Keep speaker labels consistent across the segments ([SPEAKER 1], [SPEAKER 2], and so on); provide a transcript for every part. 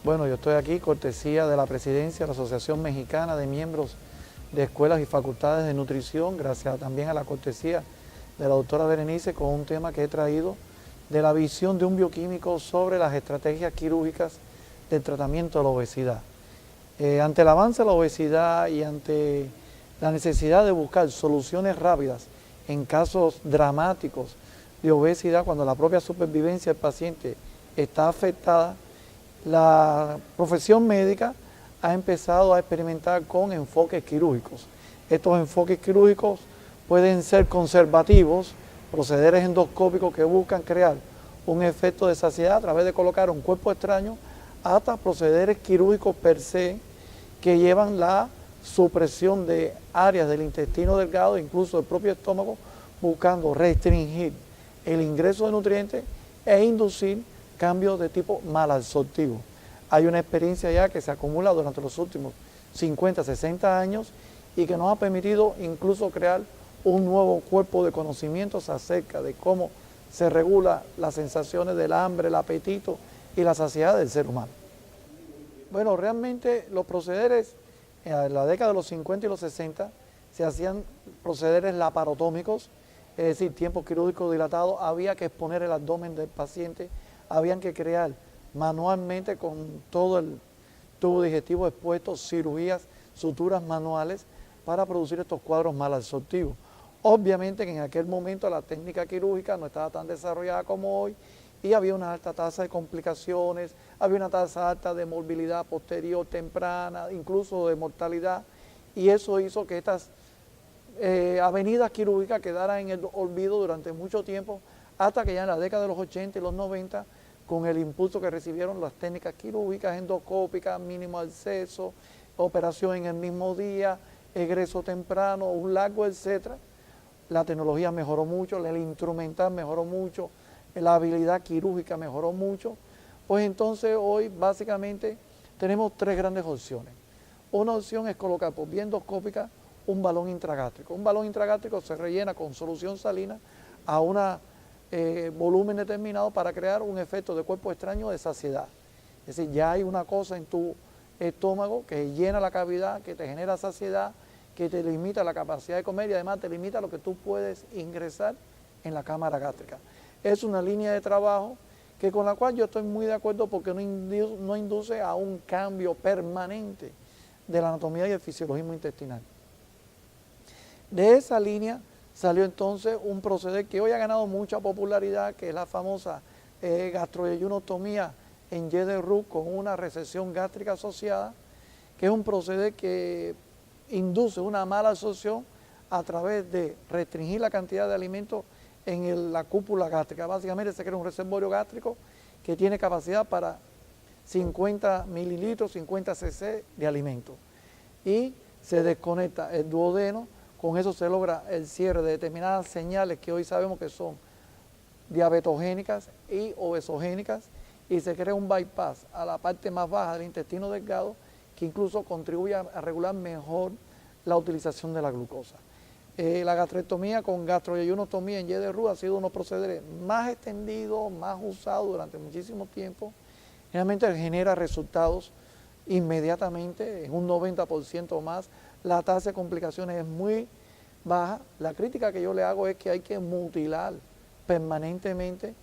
[SPEAKER 1] Bueno, yo estoy aquí cortesía de la presidencia de la Asociación Mexicana de Miembros de Escuelas y Facultades de Nutrición, gracias también a la cortesía de la doctora Berenice, con un tema que he traído de la visión de un bioquímico sobre las estrategias quirúrgicas del tratamiento de la obesidad. Ante el avance de la obesidad y ante la necesidad de buscar soluciones rápidas en casos dramáticos de obesidad, cuando la propia supervivencia del paciente está afectada, la profesión médica ha empezado a experimentar con enfoques quirúrgicos. Estos enfoques quirúrgicos pueden ser conservativos, procederes endoscópicos que buscan crear un efecto de saciedad a través de colocar un cuerpo extraño, hasta procederes quirúrgicos per se que llevan la supresión de áreas del intestino delgado, incluso del propio estómago, buscando restringir el ingreso de nutrientes e inducir cambios de tipo malabsortivo. Hay una experiencia ya que se acumula durante los últimos 50, 60 años y que nos ha permitido incluso crear un nuevo cuerpo de conocimientos acerca de cómo se regula las sensaciones del hambre, el apetito y la saciedad del ser humano. Bueno, realmente los procederes en la década de los 50 y los 60 se hacían procederes laparotómicos, es decir, tiempo quirúrgico dilatado, había que exponer el abdomen del paciente, habían que crear manualmente con todo el tubo digestivo expuesto, cirugías, suturas manuales para producir estos cuadros malabsortivos. Obviamente que en aquel momento la técnica quirúrgica no estaba tan desarrollada como hoy y había una alta tasa de complicaciones, había una tasa alta de morbilidad posterior temprana, incluso de mortalidad, y eso hizo que estas avenidas quirúrgicas quedaran en el olvido durante mucho tiempo, hasta que ya en la década de los 80 y los 90, con el impulso que recibieron las técnicas quirúrgicas, endoscópicas, mínimo acceso, operación en el mismo día, egreso temprano, un largo, etcétera, la tecnología mejoró mucho, el instrumental mejoró mucho, la habilidad quirúrgica mejoró mucho, pues entonces hoy básicamente tenemos tres grandes opciones. Una opción es colocar por vía endoscópica un balón intragástrico. Un balón intragástrico se rellena con solución salina a un volumen determinado para crear un efecto de cuerpo extraño de saciedad. Es decir, ya hay una cosa en tu estómago que llena la cavidad, que te genera saciedad, que te limita la capacidad de comer y además te limita lo que tú puedes ingresar en la cámara gástrica. Es una línea de trabajo que con la cual yo estoy muy de acuerdo porque no induce a un cambio permanente de la anatomía y el fisiologismo intestinal. De esa línea salió entonces un proceder que hoy ha ganado mucha popularidad, que es la famosa gastroyeyunotomía en Y de Roux con una recesión gástrica asociada, que es un proceder que induce una mala absorción a través de restringir la cantidad de alimentos en la cúpula gástrica. Básicamente se crea un reservorio gástrico que tiene capacidad para 50 mililitros, 50 cc de alimento. Y se desconecta el duodeno, con eso se logra el cierre de determinadas señales que hoy sabemos que son diabetogénicas y obesogénicas, y se crea un bypass a la parte más baja del intestino delgado que incluso contribuye a regular mejor la utilización de la glucosa. La gastrectomía con gastroyeyunotomía en Y de Roux ha sido uno de los procederes más extendidos, más usados durante muchísimo tiempo. Realmente genera resultados inmediatamente, en un 90% más. La tasa de complicaciones es muy baja. La crítica que yo le hago es que hay que mutilar permanentemente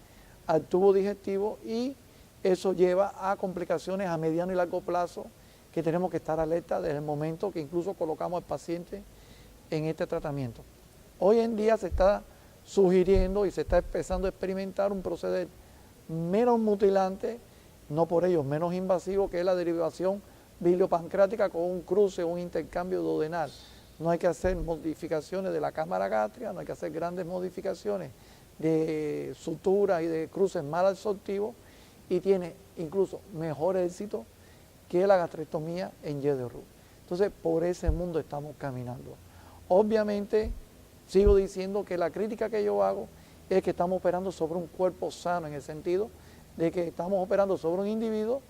[SPEAKER 1] al tubo digestivo y eso lleva a complicaciones a mediano y largo plazo que tenemos que estar alerta desde el momento que incluso colocamos al paciente en este tratamiento. Hoy en día se está sugiriendo y se está empezando a experimentar un proceder menos mutilante, no por ello menos invasivo, que es la derivación biliopancreática con un cruce, un intercambio duodenal. No hay que hacer modificaciones de la cámara gástrica, no hay que hacer grandes modificaciones de suturas y de cruces malabsortivos y tiene incluso mejor éxito que la gastrectomía en Y de Roux. Entonces, por ese mundo estamos caminando. Obviamente, sigo diciendo que la crítica que yo hago es que estamos operando sobre un cuerpo sano, en el sentido de que estamos operando sobre un individuo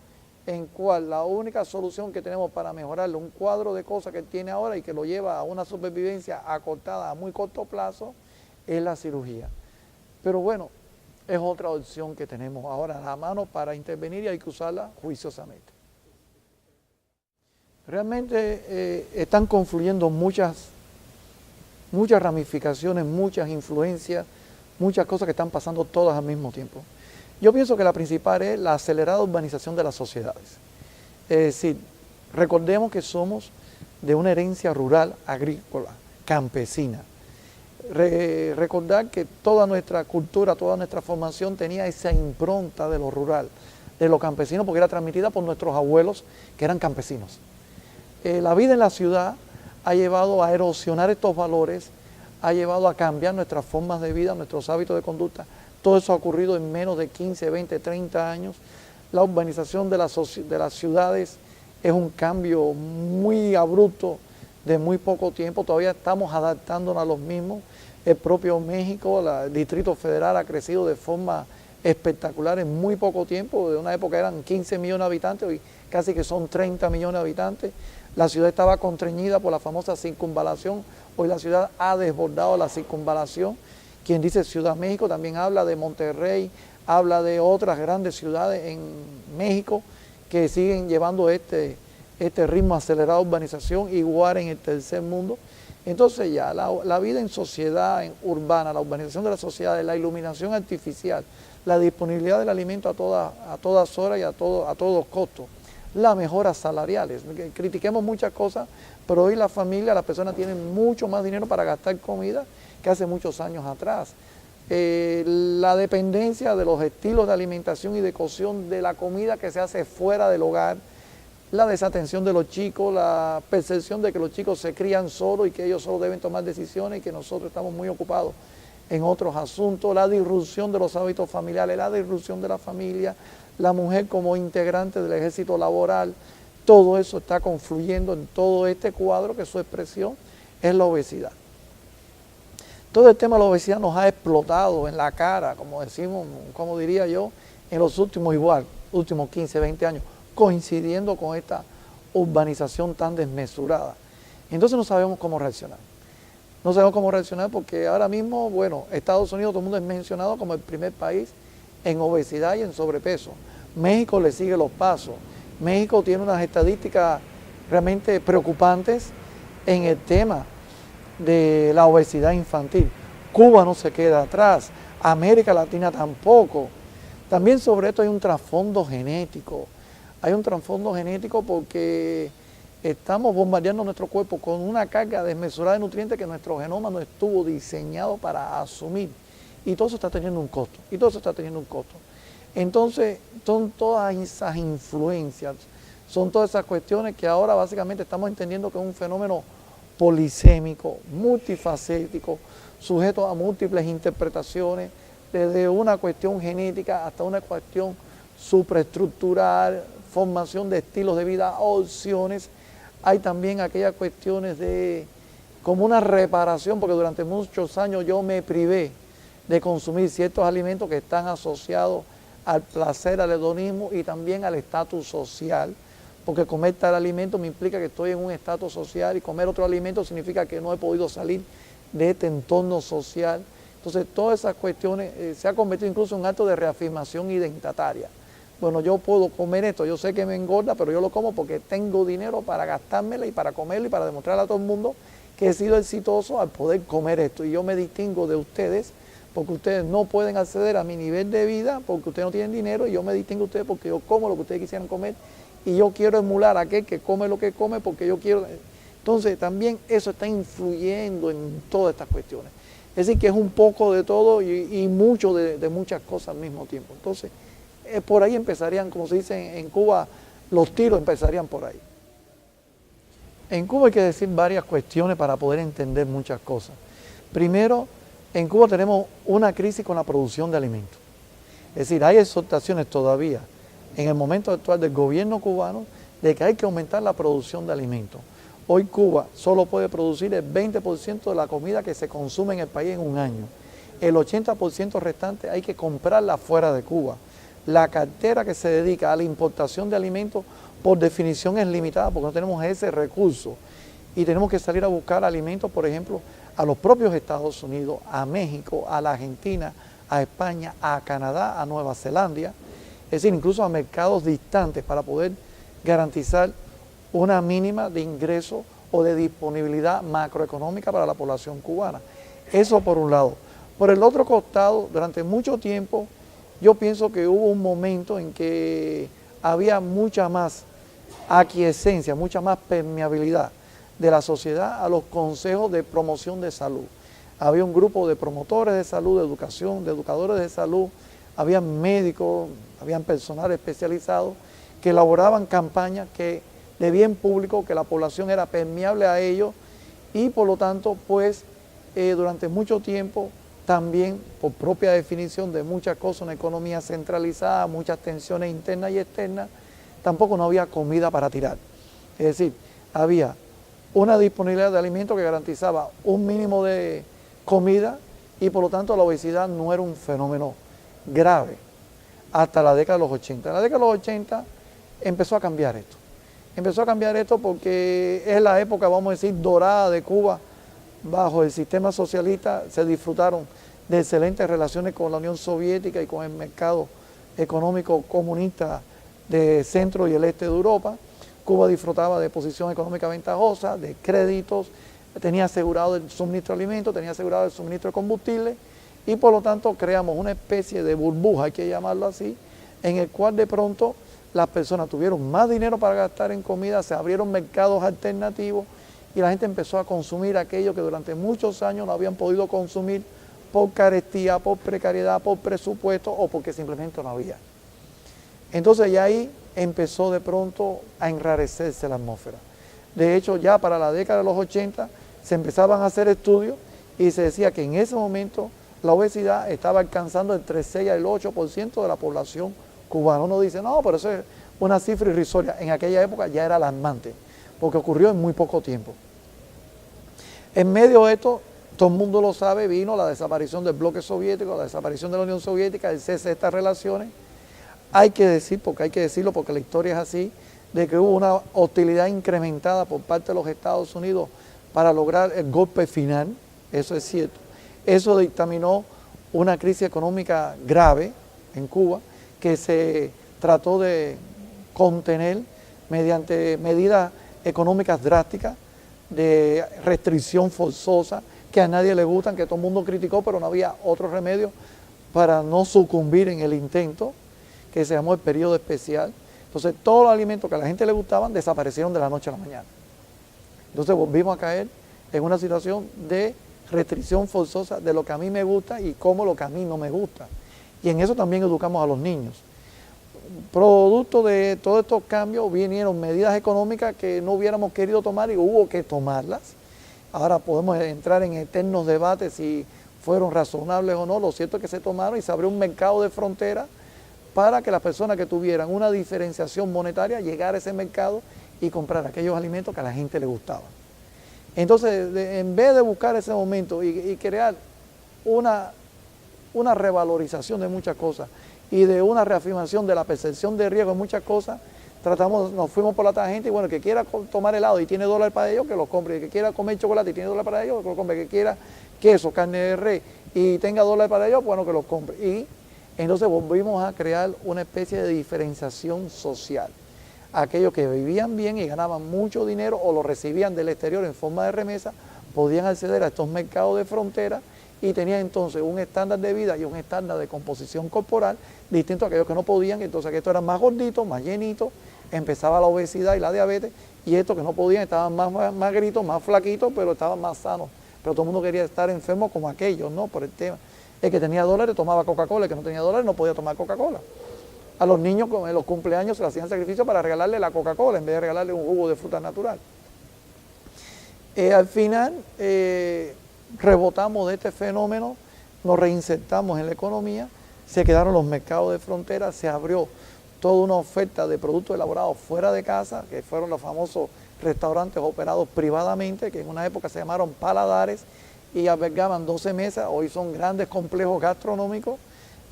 [SPEAKER 1] en cual la única solución que tenemos para mejorarle un cuadro de cosas que él tiene ahora y que lo lleva a una supervivencia acortada a muy corto plazo es la cirugía. Pero bueno, es otra opción que tenemos ahora a la mano para intervenir y hay que usarla juiciosamente. Realmente están confluyendo muchas ramificaciones, muchas influencias, muchas cosas que están pasando todas al mismo tiempo. Yo pienso que la principal es la acelerada urbanización de las sociedades. Es decir, recordemos que somos de una herencia rural, agrícola, campesina. Recordar que toda nuestra cultura, toda nuestra formación tenía esa impronta de lo rural, de lo campesino, porque era transmitida por nuestros abuelos que eran campesinos. La vida en la ciudad ha llevado a erosionar estos valores, ha llevado a cambiar nuestras formas de vida, nuestros hábitos de conducta. Todo eso ha ocurrido en menos de 15, 20, 30 años. La urbanización de las ciudades es un cambio muy abrupto de muy poco tiempo. Todavía estamos adaptándonos a los mismos. El propio México, el Distrito Federal ha crecido de forma espectacular en muy poco tiempo. De una época eran 15 millones de habitantes, hoy casi que son 30 millones de habitantes. La ciudad estaba constreñida por la famosa circunvalación. Hoy la ciudad ha desbordado la circunvalación. Quien dice Ciudad México también habla de Monterrey, habla de otras grandes ciudades en México que siguen llevando este ritmo acelerado de urbanización, igual en el tercer mundo. Entonces ya la vida en sociedad urbana, la urbanización de las sociedades, la iluminación artificial, la disponibilidad del alimento a todas horas y a todos costos, las mejoras salariales. Critiquemos muchas cosas, pero hoy las personas tienen mucho más dinero para gastar comida que hace muchos años atrás. La dependencia de los estilos de alimentación y de cocción de la comida que se hace fuera del hogar, la desatención de los chicos, la percepción de que los chicos se crían solos y que ellos solo deben tomar decisiones y que nosotros estamos muy ocupados en otros asuntos, la disrupción de los hábitos familiares, la disrupción de la familia, la mujer como integrante del ejército laboral, todo eso está confluyendo en todo este cuadro que su expresión es la obesidad. Todo el tema de la obesidad nos ha explotado en la cara, como decimos, como diría yo, en los últimos 15, 20 años, coincidiendo con esta urbanización tan desmesurada. Entonces no sabemos cómo reaccionar. No sabemos cómo reaccionar porque ahora mismo, bueno, Estados Unidos, todo el mundo es mencionado como el primer país en obesidad y en sobrepeso. México le sigue los pasos. México tiene unas estadísticas realmente preocupantes en el tema de la obesidad infantil. Cuba no se queda atrás, América Latina tampoco. También sobre esto hay un trasfondo genético. Hay un trasfondo genético porque estamos bombardeando nuestro cuerpo con una carga desmesurada de nutrientes que nuestro genoma no estuvo diseñado para asumir. Y todo eso está teniendo un costo. Entonces, son todas esas influencias, son todas esas cuestiones que ahora básicamente estamos entendiendo que es un fenómeno polisémico, multifacético, sujeto a múltiples interpretaciones, desde una cuestión genética hasta una cuestión supraestructural, formación de estilos de vida, opciones. Hay también aquellas cuestiones de como una reparación, porque durante muchos años yo me privé de consumir ciertos alimentos que están asociados al placer, al hedonismo y también al estatus social, porque comer tal alimento me implica que estoy en un estatus social y comer otro alimento significa que no he podido salir de este entorno social. Entonces todas esas cuestiones se ha convertido incluso en un acto de reafirmación identitaria. Bueno, yo puedo comer esto, yo sé que me engorda, pero yo lo como porque tengo dinero para gastármela y para comerlo y para demostrarle a todo el mundo que he sido exitoso al poder comer esto. Y yo me distingo de ustedes porque ustedes no pueden acceder a mi nivel de vida, porque ustedes no tienen dinero, y yo me distingo de ustedes porque yo como lo que ustedes quisieran comer, y yo quiero emular a aquel que come lo que come porque yo quiero. Entonces también eso está influyendo en todas estas cuestiones. Es decir, que es un poco de todo y mucho de muchas cosas al mismo tiempo. Entonces, por ahí empezarían, como se dice en Cuba, los tiros empezarían por ahí. En Cuba hay que decir varias cuestiones para poder entender muchas cosas. Primero, en Cuba tenemos una crisis con la producción de alimentos. Es decir, hay exhortaciones todavía en el momento actual del gobierno cubano de que hay que aumentar la producción de alimentos. Hoy Cuba solo puede producir el 20% de la comida que se consume en el país en un año. El 80% restante hay que comprarla fuera de Cuba. La cartera que se dedica a la importación de alimentos por definición es limitada porque no tenemos ese recurso. Y tenemos que salir a buscar alimentos, por ejemplo, a los propios Estados Unidos, a México, a la Argentina, a España, a Canadá, a Nueva Zelanda, es decir, incluso a mercados distantes para poder garantizar una mínima de ingreso o de disponibilidad macroeconómica para la población cubana. Eso por un lado. Por el otro costado, durante mucho tiempo, yo pienso que hubo un momento en que había mucha más aquiescencia, mucha más permeabilidad de la sociedad a los consejos de promoción de salud. Había un grupo de promotores de salud, de educación, de educadores de salud, había médicos, habían personal especializado que elaboraban campañas de bien público, que la población era permeable a ellos y por lo tanto, pues, durante mucho tiempo también, por propia definición de muchas cosas, una economía centralizada, muchas tensiones internas y externas, tampoco no había comida para tirar. Es decir, había una disponibilidad de alimentos que garantizaba un mínimo de comida y por lo tanto la obesidad no era un fenómeno grave hasta la década de los 80. En la década de los 80 empezó a cambiar esto. Empezó a cambiar esto porque es la época, vamos a decir, dorada de Cuba. Bajo el sistema socialista se disfrutaron de excelentes relaciones con la Unión Soviética y con el mercado económico comunista de centro y el este de Europa. Cuba disfrutaba de posición económica ventajosa, de créditos, tenía asegurado el suministro de alimentos, tenía asegurado el suministro de combustible y por lo tanto creamos una especie de burbuja, hay que llamarlo así, en el cual de pronto las personas tuvieron más dinero para gastar en comida, se abrieron mercados alternativos y la gente empezó a consumir aquello que durante muchos años no habían podido consumir por carestía, por precariedad, por presupuesto o porque simplemente no había. Entonces ya ahí empezó de pronto a enrarecerse la atmósfera. De hecho, ya para la década de los 80 se empezaban a hacer estudios y se decía que en ese momento la obesidad estaba alcanzando entre el 6 y el 8% de la población cubana. Uno dice, no, pero eso es una cifra irrisoria. En aquella época ya era alarmante, porque ocurrió en muy poco tiempo. En medio de esto, todo el mundo lo sabe, vino la desaparición del bloque soviético, la desaparición de la Unión Soviética, el cese de estas relaciones. Hay que decir, porque hay que decirlo, porque la historia es así, de que hubo una hostilidad incrementada por parte de los Estados Unidos para lograr el golpe final, eso es cierto. Eso dictaminó una crisis económica grave en Cuba, que se trató de contener mediante medidas económicas drásticas, de restricción forzosa, que a nadie le gustan, que todo el mundo criticó, pero no había otro remedio para no sucumbir en el intento, que se llamó el periodo especial. Entonces todos los alimentos que a la gente le gustaban desaparecieron de la noche a la mañana. Entonces volvimos a caer en una situación de restricción forzosa de lo que a mí me gusta y como lo que a mí no me gusta. Y en eso también educamos a los niños. Producto de todos estos cambios vinieron medidas económicas que no hubiéramos querido tomar y hubo que tomarlas. Ahora podemos entrar en eternos debates si fueron razonables o no. Lo cierto es que se tomaron y se abrió un mercado de frontera para que las personas que tuvieran una diferenciación monetaria llegara a ese mercado y comprar aquellos alimentos que a la gente le gustaban. Entonces, en vez de buscar ese momento y crear una revalorización de muchas cosas y de una reafirmación de la percepción de riesgo en muchas cosas, nos fuimos por la tangente y bueno, el que quiera tomar helado y tiene dólar para ello, que lo compre. El que quiera comer chocolate y tiene dólar para ello, que lo compre. El que quiera queso, carne de res y tenga dólar para ello, bueno, que lo compre. Y entonces volvimos a crear una especie de diferenciación social. Aquellos que vivían bien y ganaban mucho dinero o lo recibían del exterior en forma de remesa, podían acceder a estos mercados de frontera y tenían entonces un estándar de vida y un estándar de composición corporal distinto a aquellos que no podían. Entonces estos eran más gorditos, más llenitos, empezaba la obesidad y la diabetes, y estos que no podían estaban más gritos, más flaquitos, pero estaban más sanos. Pero todo el mundo quería estar enfermo como aquellos, ¿no? Por el tema. El que tenía dólares tomaba Coca-Cola, el que no tenía dólares no podía tomar Coca-Cola. A los niños en los cumpleaños se le hacían sacrificios para regalarle la Coca-Cola en vez de regalarle un jugo de fruta natural. Al final rebotamos de este fenómeno, nos reinsertamos en la economía, se quedaron los mercados de frontera, se abrió toda una oferta de productos elaborados fuera de casa, que fueron los famosos restaurantes operados privadamente, que en una época se llamaron paladares y albergaban 12 mesas, hoy son grandes complejos gastronómicos,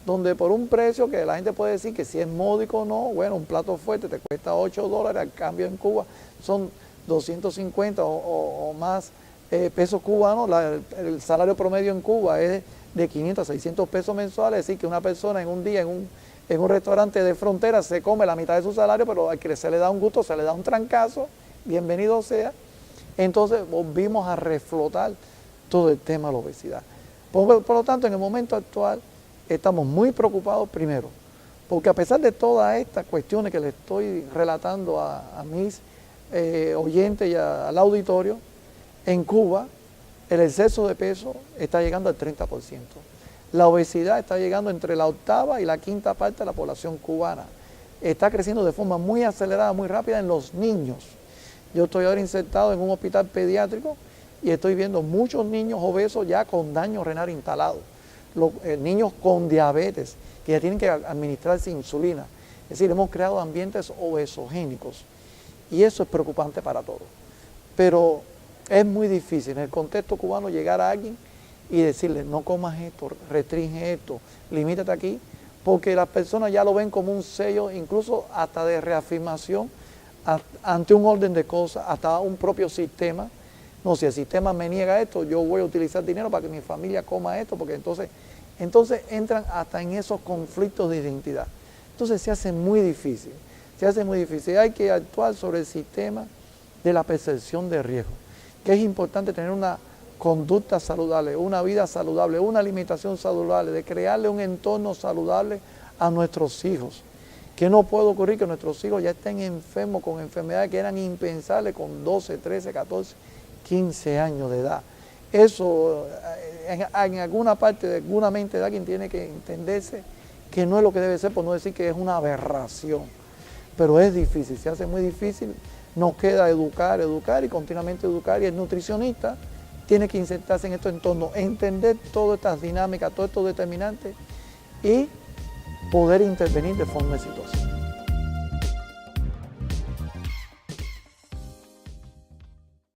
[SPEAKER 1] donde por un precio que la gente puede decir que si es módico o no, bueno, un plato fuerte te cuesta $8, al cambio en Cuba son 250 o más pesos cubanos. El salario promedio en Cuba es de 500 a 600 pesos mensuales, es decir, que una persona en un día en un restaurante de frontera se come la mitad de su salario, pero al que se le da un gusto, se le da un trancazo bienvenido sea. Entonces volvimos a reflotar todo el tema de la obesidad. Por lo tanto, en el momento actual estamos muy preocupados primero, porque a pesar de todas estas cuestiones que le estoy relatando a mis oyentes y al auditorio, en Cuba el exceso de peso está llegando al 30%. La obesidad está llegando entre la octava y la quinta parte de la población cubana. Está creciendo de forma muy acelerada, muy rápida en los niños. Yo estoy ahora insertado en un hospital pediátrico y estoy viendo muchos niños obesos ya con daño renal instalado. Niños con diabetes que ya tienen que administrarse insulina. Es decir, hemos creado ambientes obesogénicos y eso es preocupante para todos. Pero es muy difícil en el contexto cubano llegar a alguien y decirle no comas esto, restringe esto, limítate aquí, porque las personas ya lo ven como un sello, incluso hasta de reafirmación ante un orden de cosas, hasta un propio sistema. No, si el sistema me niega esto, yo voy a utilizar dinero para que mi familia coma esto, porque entonces entran hasta en esos conflictos de identidad. Entonces se hace muy difícil, Hay que actuar sobre el sistema de la percepción de riesgo, que es importante tener una conducta saludable, una vida saludable, una alimentación saludable, de crearle un entorno saludable a nuestros hijos. Que no puede ocurrir que nuestros hijos ya estén enfermos con enfermedades que eran impensables con 12, 13, 14, 15 años de edad. Eso en alguna parte de alguna mente de alguien tiene que entenderse que no es lo que debe ser, por no decir que es una aberración. Pero es difícil, se hace muy difícil. Nos queda educar y continuamente educar, y el nutricionista tiene que insertarse en estos entornos, entender todas estas dinámicas, todos estos determinantes y poder intervenir de forma exitosa.